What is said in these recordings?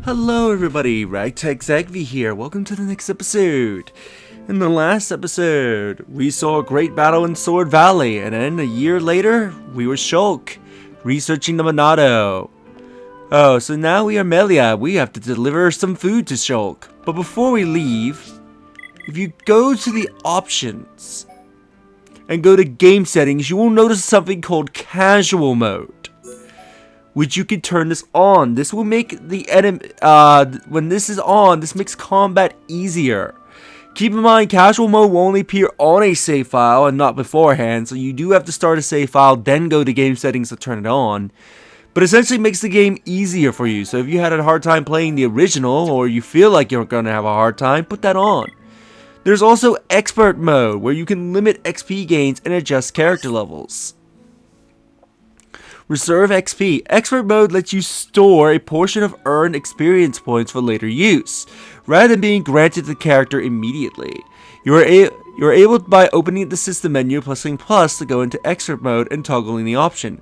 Hello everybody, Ragtag Zagvi here. Welcome to the next episode. In the last episode, we saw a great battle in Sword Valley, and then a year later, we were Shulk, researching the Monado. Oh, so now we are Melia. We have to deliver some food to Shulk. But before we leave, if you go to the options and go to game settings, you will notice something called casual mode, which you can turn this on. This will make the enemy, when this is on, this makes combat easier. Keep in mind, casual mode will only appear on a save file and not beforehand, so you do have to start a save file, then go to game settings to turn it on. But essentially makes the game easier for you, so if you had a hard time playing the original, or you feel like you're going to have a hard time, put that on. There's also expert mode, where you can limit XP gains and adjust character levels. Reserve XP. Expert mode lets you store a portion of earned experience points for later use, rather than being granted to the character immediately. You are able by opening the system menu, pressing plus to go into expert mode and toggling the option.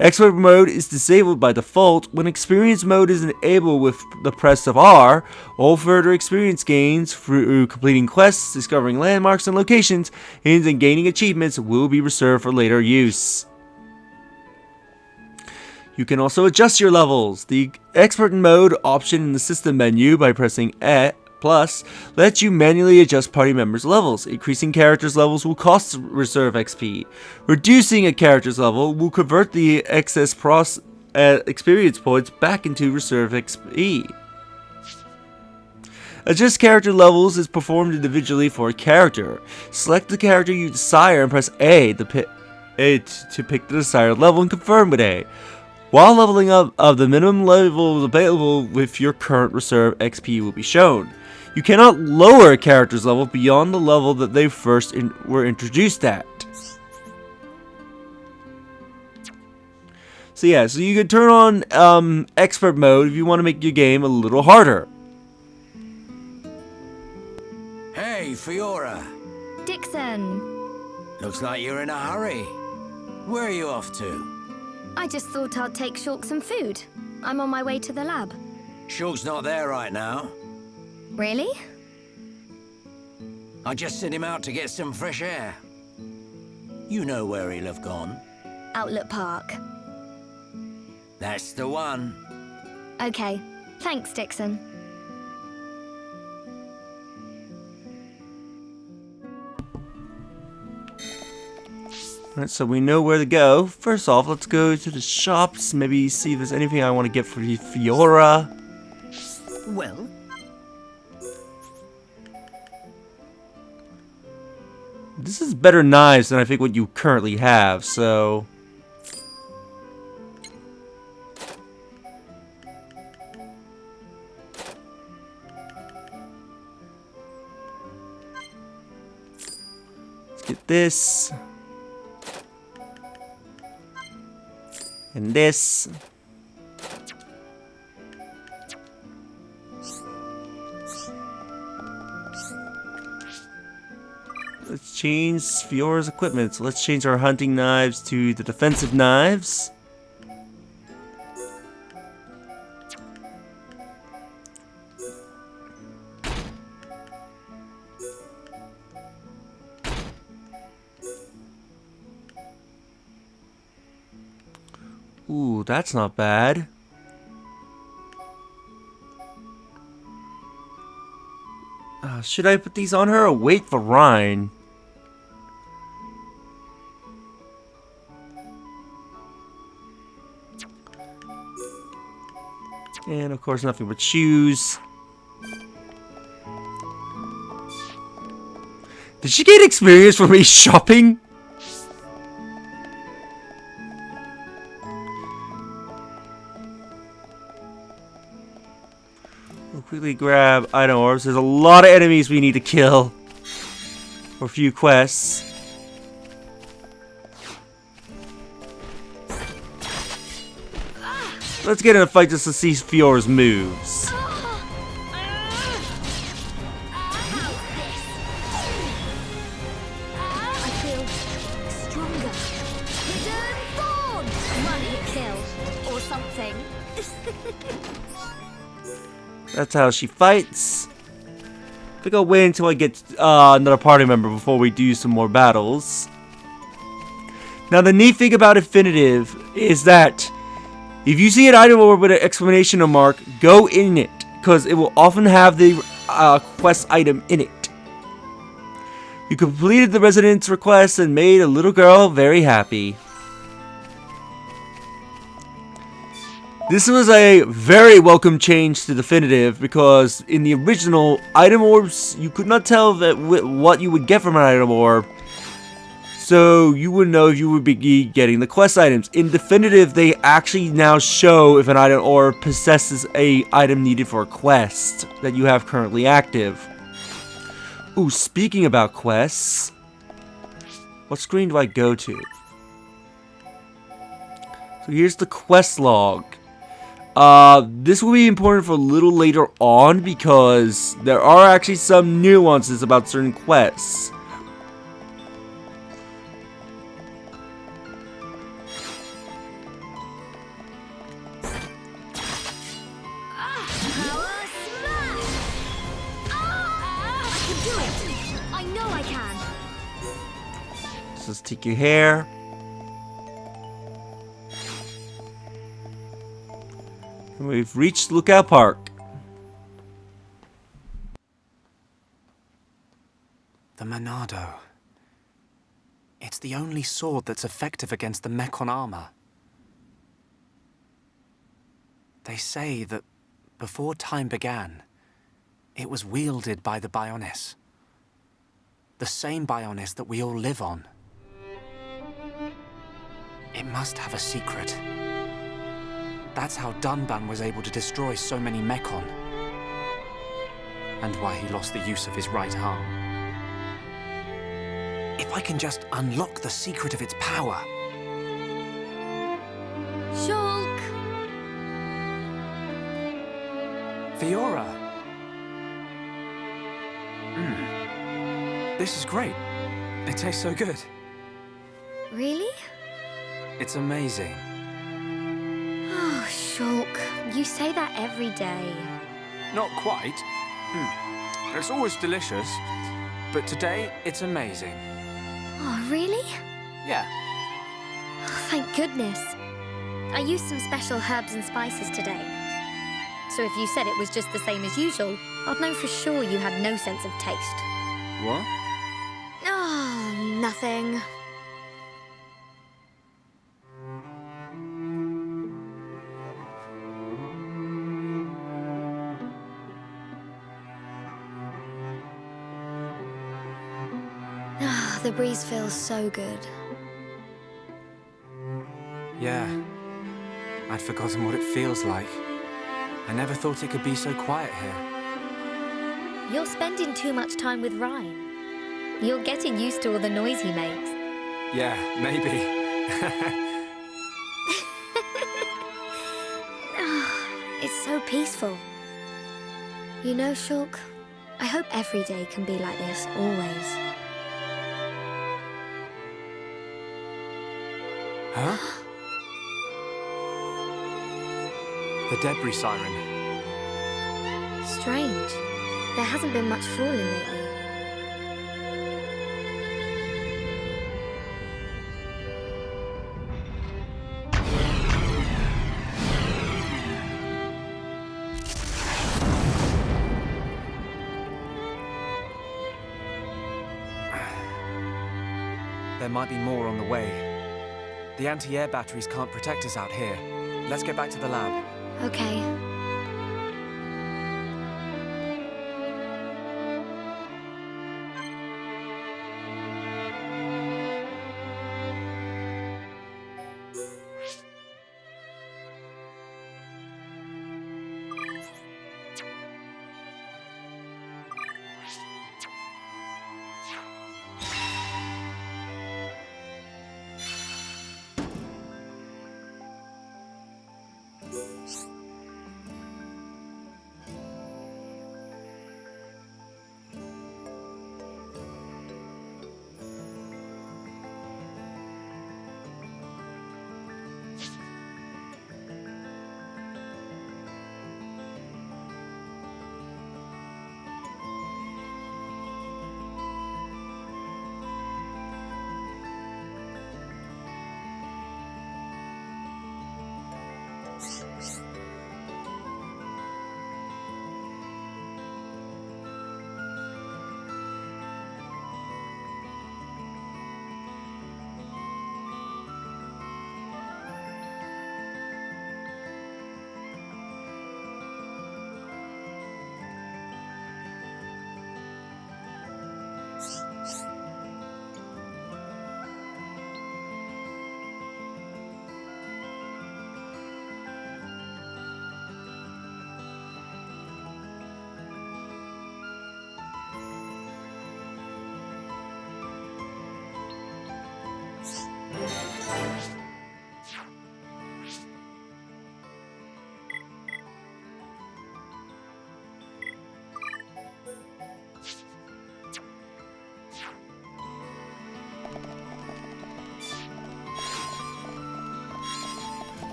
Expert mode is disabled by default. When experience mode is enabled with the press of R, all further experience gains through completing quests, discovering landmarks and locations, and gaining achievements will be reserved for later use. You can also adjust your levels. The expert mode option in the system menu by pressing plus lets you manually adjust party members' levels. Increasing characters' levels will cost reserve XP. Reducing a character's level will convert the excess experience points back into reserve XP. Adjust character levels is performed individually for a character. Select the character you desire and press A to pick the desired level and confirm with A. While leveling up, the minimum levels available with your current reserve XP will be shown. You cannot lower a character's level beyond the level that they first were introduced at. So yeah, so you can turn on expert mode if you want to make your game a little harder. Hey, Fiora. Dixon. Looks like you're in a hurry. Where are you off to? I just thought I'd take Shulk some food. I'm on my way to the lab. Shulk's not there right now. Really? I just sent him out to get some fresh air. You know where he'll have gone. Outlet Park. That's the one. Okay. Thanks, Dixon. Alright, so we know where to go. First off, let's go to the shops, maybe see if there's anything I want to get for Fiora. Well? This is better knives than I think what you currently have, so... Let's get this. And this. Let's change Fiora's equipment. So let's change our hunting knives to the defensive knives. Ooh, that's not bad. Should I put these on her or wait for Rhine? And of course, nothing but shoes. Did she get experience for me shopping? We'll quickly grab item orbs. There's a lot of enemies we need to kill for a few quests. Let's get in a fight just to see Fiora's moves. I feel stronger. Hidden Thorn! Money kill. Or something. That's how she fights. I think I'll wait until I get another party member before we do some more battles. Now the neat thing about Infinitive is that if you see an item orb with an exclamation mark, go in it, because it will often have the quest item in it. You completed the residence request and made a little girl very happy. This was a very welcome change to Definitive, because in the original, item orbs, you could not tell that what you would get from an item orb, so you wouldn't know if you would be getting the quest items. In Definitive, they actually now show if an item orb possesses a item needed for a quest that you have currently active. Ooh, speaking about quests, what screen do I go to? So here's the quest log. This will be important for a little later on because there are actually some nuances about certain quests. So let's take your hair. And we've reached Lookout Park. The Monado. It's the only sword that's effective against the Mechon armor. They say that before time began, it was wielded by the Bionis. The same Bionis that we all live on. It must have a secret. That's how Dunban was able to destroy so many Mechon. And why he lost the use of his right arm. If I can just unlock the secret of its power. Shulk! Fiora! This is great. It tastes so good. Really? It's amazing. Oh, Shulk, you say that every day. Not quite. It's always delicious, but today it's amazing. Oh, really? Yeah. Oh, thank goodness. I used some special herbs and spices today. So if you said it was just the same as usual, I'd know for sure you had no sense of taste. What? Oh, nothing. The breeze feels so good. Yeah. I'd forgotten what it feels like. I never thought it could be so quiet here. You're spending too much time with Ryan. You're getting used to all the noise he makes. Yeah, maybe. It's so peaceful. You know, Shulk, I hope every day can be like this, always. Huh? The debris siren. Strange. There hasn't been much falling lately. There might be more on the way. The anti-air batteries can't protect us out here. Let's get back to the lab. Okay.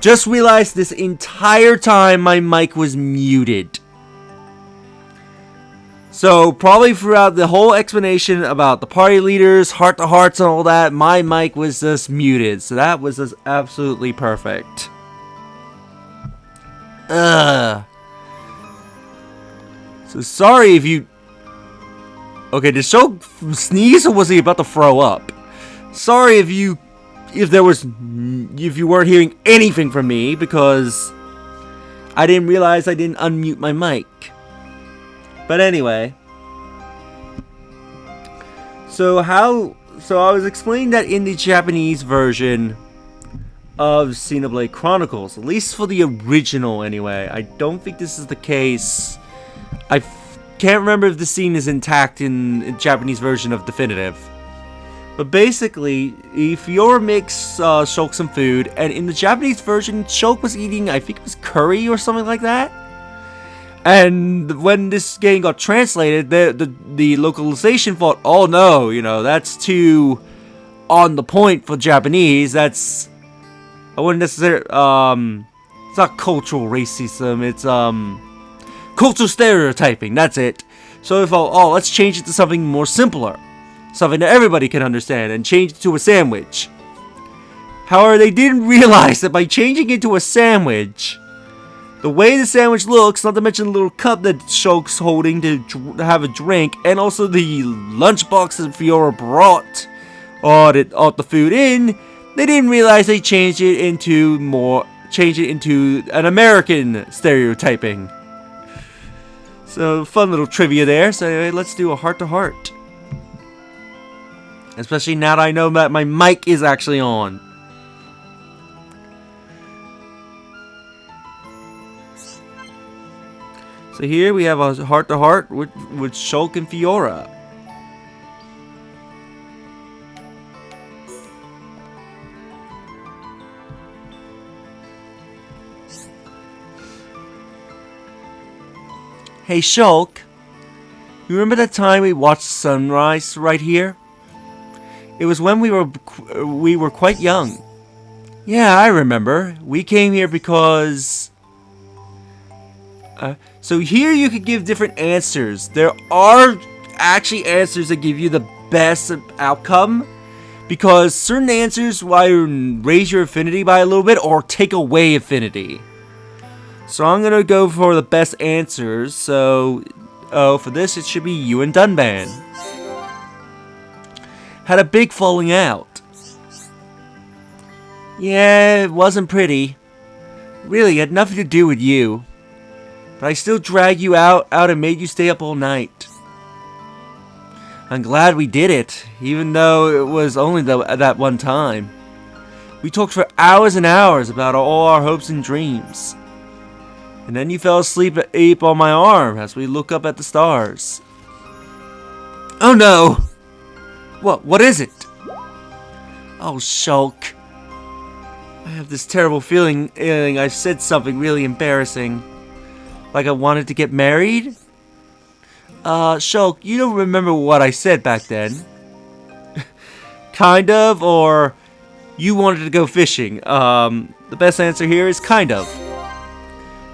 Just realized this entire time my mic was muted. So probably throughout the whole explanation about the party leaders, heart-to-hearts and all that, my mic was just muted. So that was just absolutely perfect. Ugh. So sorry if you... Okay, did Shulk sneeze or was he about to throw up? Sorry if you weren't hearing anything from me because I didn't realize I didn't unmute my mic. But anyway, so I was explaining that in the Japanese version of Xenoblade Chronicles, at least for the original anyway. I don't think this is the case. I can't remember if the scene is intact in the Japanese version of Definitive. But basically, Fiora makes Shulk some food, and in the Japanese version, Shulk was eating, I think it was curry or something like that. And when this game got translated, the localization thought, oh no, you know, that's too on the point for Japanese. That's, I wouldn't necessarily, it's not cultural racism, it's cultural stereotyping, that's it. So they thought, oh, let's change it to something more simpler. Something that everybody can understand, and change it to a sandwich. However, they didn't realize that by changing it to a sandwich, the way the sandwich looks, not to mention the little cup that Shulk's holding to have a drink, and also the lunchbox that Fiora brought all the food in, they didn't realize they changed it into an American stereotyping. So, fun little trivia there. So anyway, let's do a heart-to-heart. Especially now that I know that my mic is actually on. So here we have a heart-to-heart with Shulk and Fiora. Hey Shulk, you remember that time we watched sunrise right here? It was when we were quite young. Yeah, I remember. We came here because... so here you could give different answers. There are actually answers that give you the best outcome. Because certain answers will either raise your affinity by a little bit or take away affinity. So I'm going to go for the best answers. So, for this it should be you and Dunban. Had a big falling out. Yeah, it wasn't pretty. Really, it had nothing to do with you. But I still dragged you out and made you stay up all night. I'm glad we did it, even though it was only that one time. We talked for hours and hours about all our hopes and dreams. And then you fell asleep on my arm as we look up at the stars. Oh no! What is it? Oh, Shulk. I have this terrible feeling I've said something really embarrassing. Like I wanted to get married? Shulk, you don't remember what I said back then. Kind of, or you wanted to go fishing. The best answer here is kind of.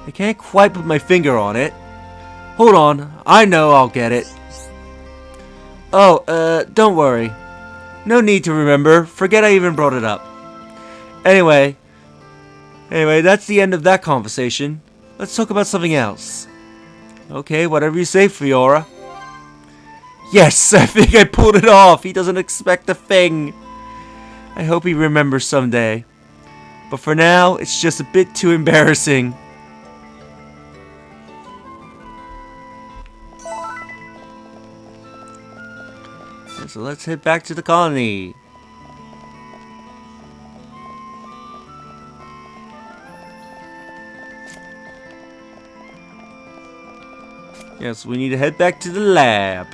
I can't quite put my finger on it. Hold on, I know I'll get it. Oh, don't worry. No need to remember. Forget I even brought it up. Anyway, that's the end of that conversation. Let's talk about something else. Okay, whatever you say, Fiora. Yes, I think I pulled it off. He doesn't expect a thing. I hope he remembers someday. But for now, it's just a bit too embarrassing. So let's head back to the colony. Yes, we need to head back to the lab.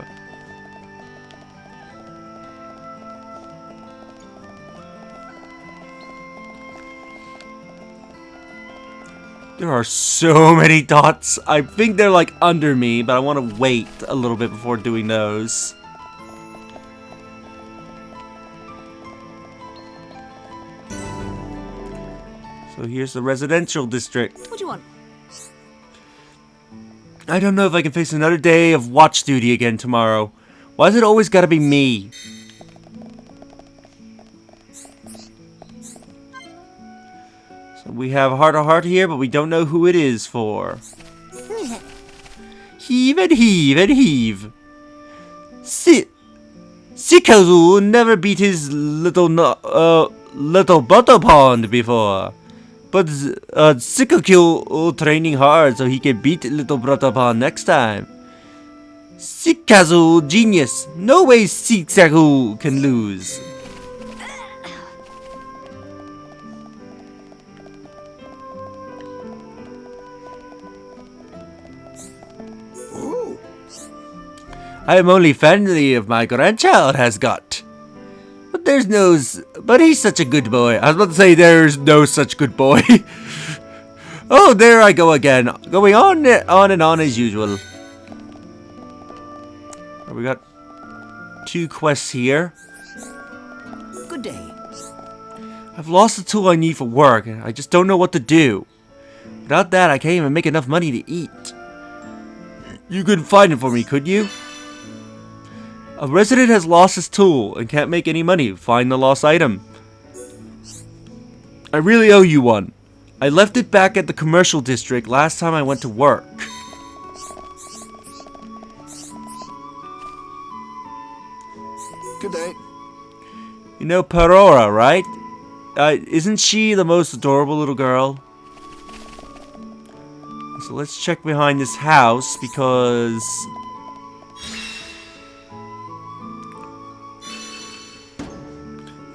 There are so many dots. I think they're like under me, but I want to wait a little bit before doing those. So So here's the residential district. What do you want? I don't know if I can face another day of watch duty again tomorrow. Why's it always gotta be me? So we have heart to heart here, but we don't know who it is for. Heave and heave and heave. Sikazu never beat his little butter pond before. But Sikaku training hard so he can beat little butter pond next time. Sikazu genius. No way Sikaku can lose. I am only friendly if my grandchild has got. But but he's such a good boy. I was about to say there's no such good boy. Oh, there I go again. Going on and on as usual. We got 2 quests here. Good day. I've lost the tool I need for work, and I just don't know what to do. Without that, I can't even make enough money to eat. You could find it for me, could you? A resident has lost his tool and can't make any money. Find the lost item. I really owe you one. I left it back at the commercial district last time I went to work. Good day. You know Fiora, right? Isn't she the most adorable little girl? So let's check behind this house because...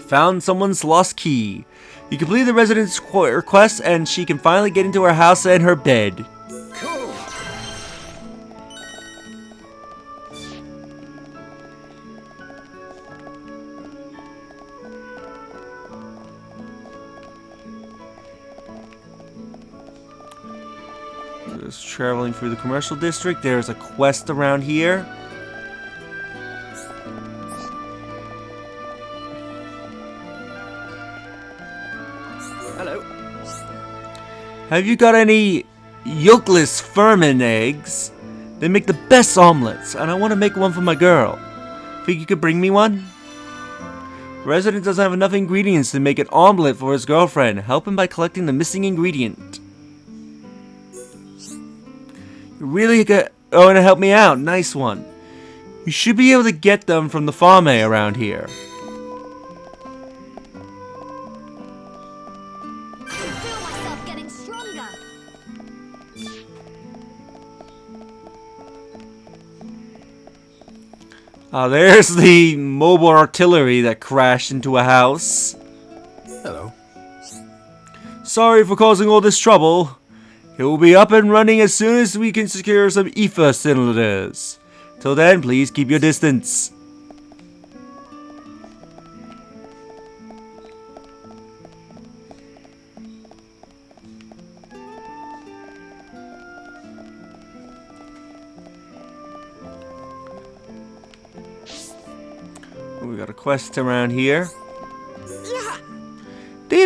Found someone's lost key. You complete the resident's request and she can finally get into her house and her bed. Cool. Just traveling through the commercial district. There's a quest around here. Hello. Have you got any yolkless Furman eggs? They make the best omelets, and I want to make one for my girl. Think you could bring me one? The resident doesn't have enough ingredients to make an omelet for his girlfriend. Help him by collecting the missing ingredient. You really want to help me out? Nice one. You should be able to get them from the farm around here. There's the mobile artillery that crashed into a house. Hello. Sorry for causing all this trouble. It will be up and running as soon as we can secure some ether cylinders. Till then, please keep your distance. We got a quest around here. They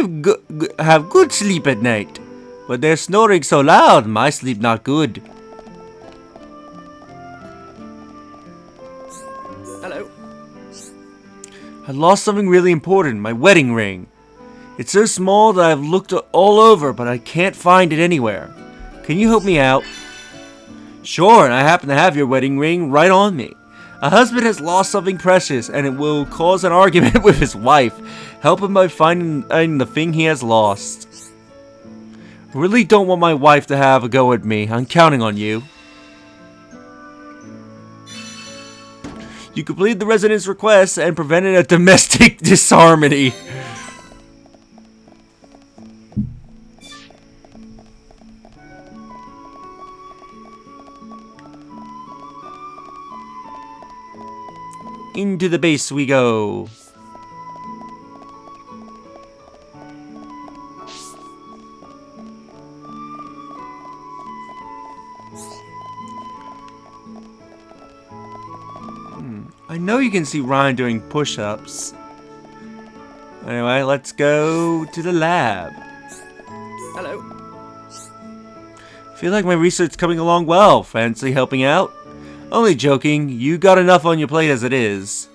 have good sleep at night, but they're snoring so loud, my sleep not good. Hello. I lost something really important, my wedding ring. It's so small that I've looked all over, but I can't find it anywhere. Can you help me out? Sure, and I happen to have your wedding ring right on me. A husband has lost something precious, and it will cause an argument with his wife. Help him by finding the thing he has lost. I really don't want my wife to have a go at me. I'm counting on you. You completed the resident's request and prevented a domestic disharmony. Into the base we go. I know you can see Ryan doing push-ups. Anyway, let's go to the lab. Feel like my research's coming along well. Fancy helping out? Only joking. You got enough on your plate as it is.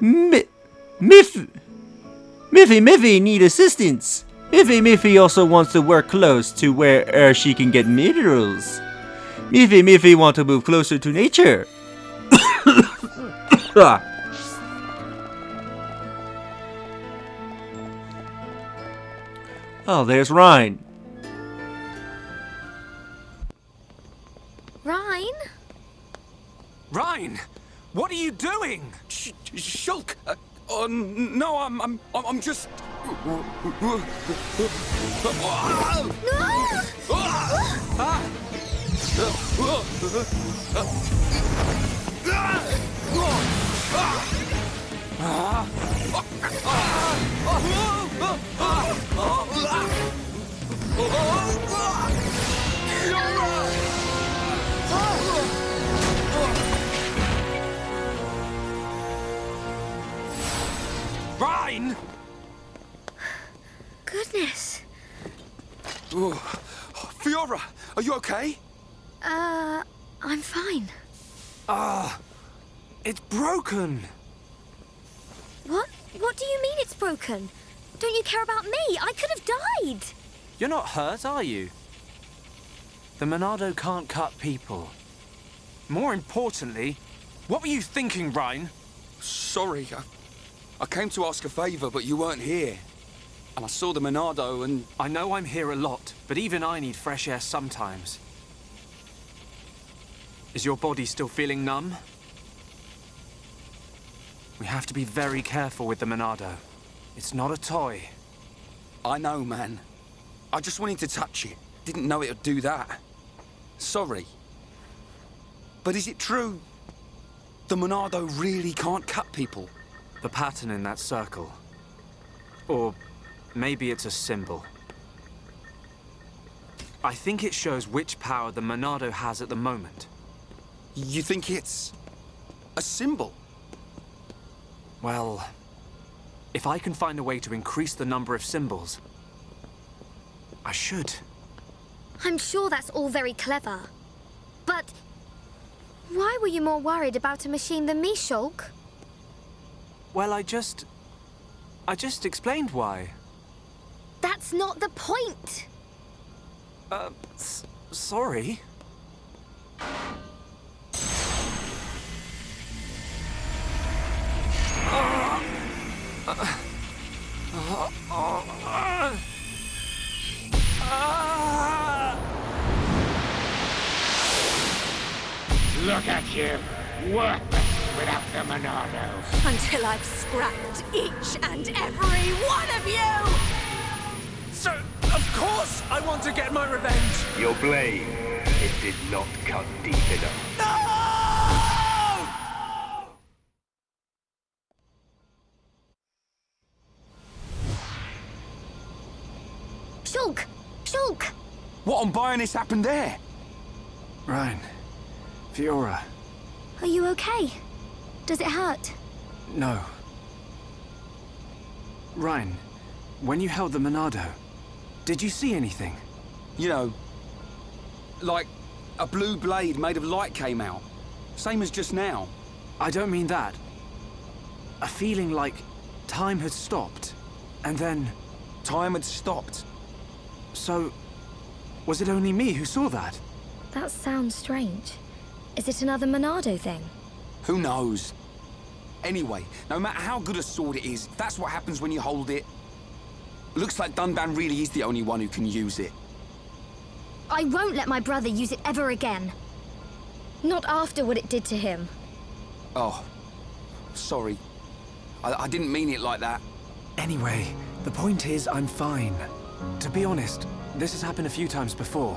Miffy need assistance. Miffy also wants to work close to where she can get minerals. Miffy want to move closer to nature. Oh, there's Rhine. Rhine? Rhine! What are you doing? Shulk! No, I'm just... Rhine! Goodness. Fiora, are you okay? I'm fine. It's broken! What? What do you mean it's broken? Don't you care about me? I could have died. You're not hurt, are you? The Monado can't cut people. More importantly, what were you thinking, Rhine? Sorry, I came to ask a favor, but you weren't here. And I saw the Monado and... I know I'm here a lot, but even I need fresh air sometimes. Is your body still feeling numb? We have to be very careful with the Monado. It's not a toy. I know, man. I just wanted to touch it. Didn't know it would do that. Sorry. But is it true? The Monado really can't cut people? The pattern in that circle. Or maybe it's a symbol. I think it shows which power the Monado has at the moment. You think it's... a symbol? Well, if I can find a way to increase the number of symbols, I should. I'm sure that's all very clever. But why were you more worried about a machine than me, Shulk? Well, I just explained why. That's not the point. Sorry. Look at you, worthless without the Monado. Until I've scrapped each and every one of you! So, of course, I want to get my revenge. Your blade, it did not cut deep enough. Shulk! Shulk! What on Bionis happened there? Rhine. Fiora. Are you okay? Does it hurt? No. Rhine, when you held the Monado, did you see anything? You know, like a blue blade made of light came out. Same as just now. I don't mean that. A feeling like time had stopped, and then... Time had stopped. So, was it only me who saw that? That sounds strange. Is it another Monado thing? Who knows? Anyway, no matter how good a sword it is, that's what happens when you hold it. Looks like Dunban really is the only one who can use it. I won't let my brother use it ever again. Not after what it did to him. Oh, sorry. I didn't mean it like that. Anyway, the point is I'm fine. To be honest, this has happened a few times before.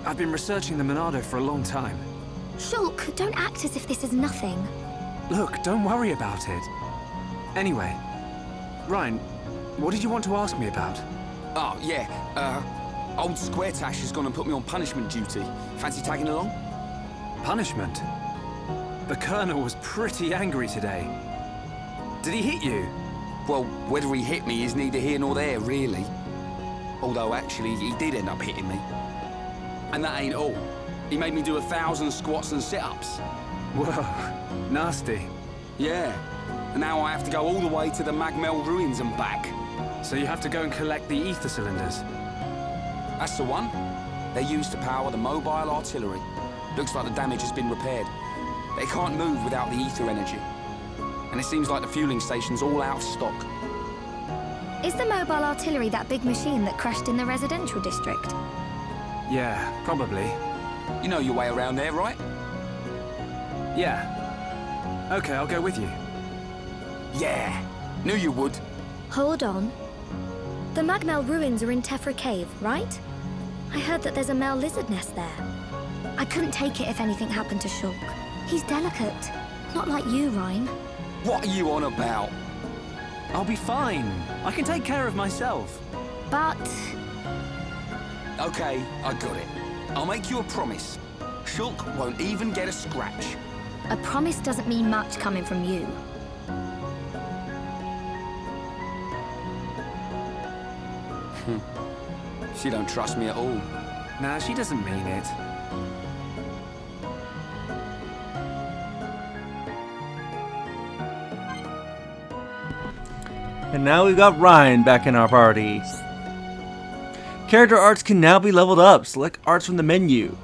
I've been researching the Monado for a long time. Shulk, don't act as if this is nothing. Look, don't worry about it. Anyway, Rhine, what did you want to ask me about? Oh, yeah. Old Square Tash has gone and put me on punishment duty. Fancy tagging along? Punishment? The Colonel was pretty angry today. Did he hit you? Well, whether he hit me is neither here nor there, really. Although, actually, he did end up hitting me. And that ain't all. He made me do 1,000 squats and sit-ups. Whoa, nasty. Yeah. And now I have to go all the way to the Magmel ruins and back. So you have to go and collect the ether cylinders. That's the one. They're used to power the mobile artillery. Looks like the damage has been repaired. They can't move without the ether energy. And it seems like the fueling station's all out of stock. Is the mobile artillery that big machine that crashed in the residential district? Yeah, probably. You know your way around there, right? Yeah. Okay, I'll go with you. Yeah. Knew you would. Hold on. The Magmel ruins are in Tephra Cave, right? I heard that there's a Mel lizard nest there. I couldn't take it if anything happened to Shulk. He's delicate. Not like you, Ryan. What are you on about? I'll be fine. I can take care of myself. But... Okay, I got it. I'll make you a promise. Shulk won't even get a scratch. a promise doesn't mean much coming from you. She don't trust me at all. Nah, she doesn't mean it. And now we've got Ryan back in our party. Character arts can now be leveled up. Select arts from the menu.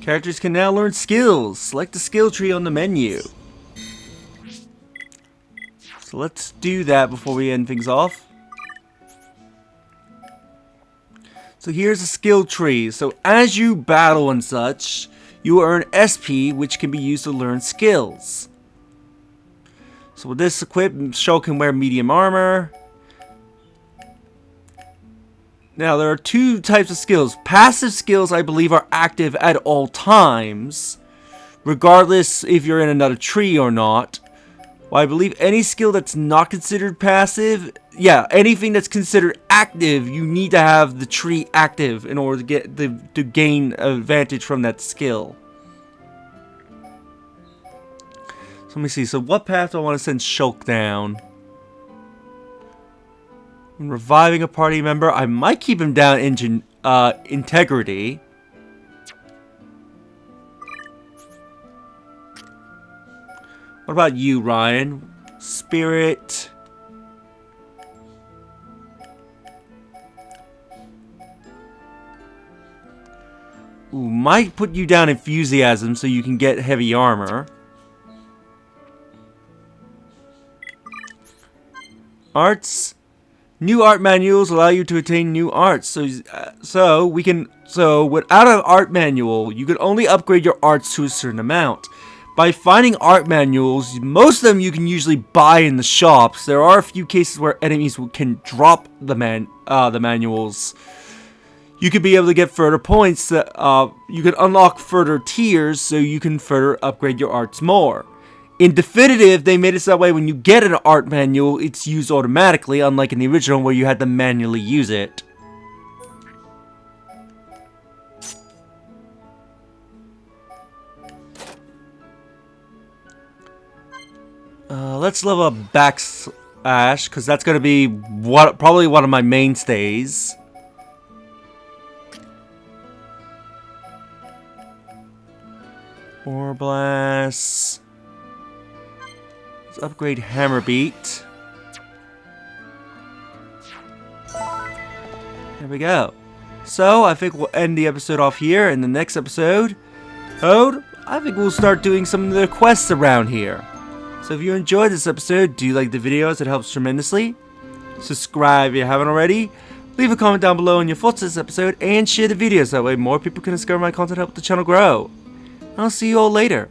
Characters can now learn skills. Select the skill tree on the menu. So let's do that before we end things off. So here's a skill tree. So as you battle and such, you earn SP, which can be used to learn skills. So with this equipped, Shulk can wear medium armor. Now there are two types of skills. Passive skills, I believe, are active at all times, regardless if you're in another tree or not. Well, I believe any skill that's not considered passive, yeah, anything that's considered active, you need to have the tree active in order to get to gain advantage from that skill. So let me see. So what path do I want to send Shulk down? When reviving a party member, I might keep him down in integrity. What about you, Ryan? Spirit. Ooh, might put you down enthusiasm so you can get heavy armor. Arts. New art manuals allow you to attain new arts. So without an art manual, you can only upgrade your arts to a certain amount. By finding art manuals, most of them you can usually buy in the shops. There are a few cases where enemies can drop the manuals. You could be able to get further points. You can unlock further tiers, so you can further upgrade your arts more. In Definitive, they made it so that way when you get an art manual, it's used automatically, unlike in the original where you had to manually use it. Let's level up Backslash, because that's going to be probably one of my mainstays. Ore Blast. Let's upgrade Hammer Beat. There we go. So, I think we'll end the episode off here. In the next episode, I think we'll start doing some of the quests around here. So if you enjoyed this episode, do you like the videos? It helps tremendously. Subscribe if you haven't already. Leave a comment down below on your thoughts on this episode. And share the videos. That way more people can discover my content and help the channel grow. I'll see you all later.